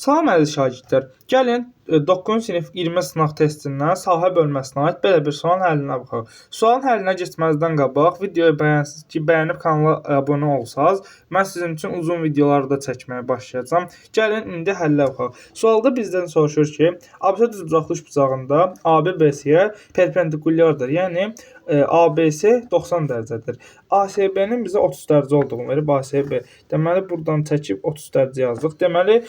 Salam əziz şagirdlər. Gəlin 9-cu sinif 20 sınaq testindən sahə bölməsinə aid belə bir sualın həllinə baxaq. Sualın həllinə keçməzdən qabaq videoyu bəyənib kanala abunə olsanız, mən sizin üçün uzun videoları da çəkməyə başlayacağam. Gəlin indi həllə baxaq. Sualda bizdən soruşur ki, ABC düzbucaqlı bucağında AB BC-yə perpendikulyardır. Yəni ABC 90 dərəcədir. ASB-nin bizə 30 dərəcə olduğunu verib ASB. Deməli buradan çəkib 30 dərəcə yazdıq. Deməli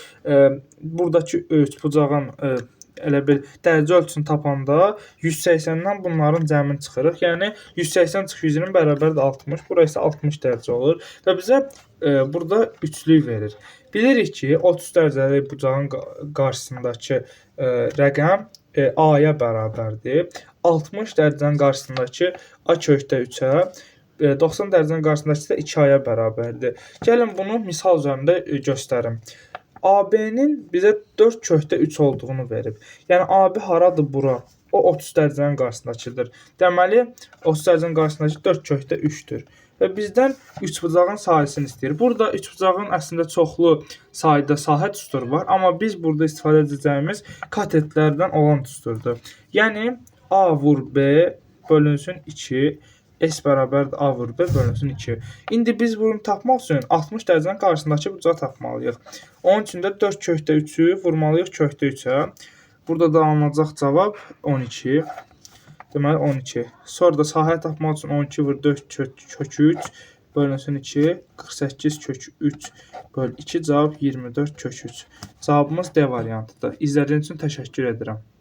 buradakı üçbucağın elə bir dərəcə ölçüsünü tapanda 180-dən bunların cəmini çıxırıq. Yəni 180 - 120 bərabərdir 60. Bura isə 60 dərəcə olur və bizə burada üçlük verir. Bilirik ki, 30 dərəcəli bucağın qarşısındakı rəqəm A-ya bərabərdir. 60 dərəcənin qarşısındakı A kökdə 3-ə, 90 dərəcənin qarşısındakı da 2A-ya bərabərdir. Gəlin bunu misal üzərində göstərim. AB-nin bizə 4 kökdə 3 olduğunu verib. Yəni AB haradır bura? O 30 dərəcənin qarşısındakıdır. Deməli 30 dərəcənin qarşısındakı 4 kökdə 3-dür. Və bizdən üçbucağın sahəsini istəyir. Burada üçbucağın əslində çoxlu sayda sahə düsturu var, amma biz burada istifadə edəcəyimiz katetlərdən olan düsturdur. Yəni A vur B bölünsün 2, S bərabərdir A vur B bölünsün 2. İndi biz bunu tapmaq üçün 60 dərəcənin qarşısındakı bucağı tapmalıyıq. Onun üçün də 4 kökdə 3-ü vurmalıyıq kökdə 3-ə. Burada da alınacaq cavab 12. Deməli 12. Sonra da sahə tapmaq üçün 12 vur 4 kök 3 bölünsün 2. 48 kök 3 böl 2 cavab 24 kök 3. Cavabımız D variantıdır. İzlədiyiniz üçün təşəkkür edirəm.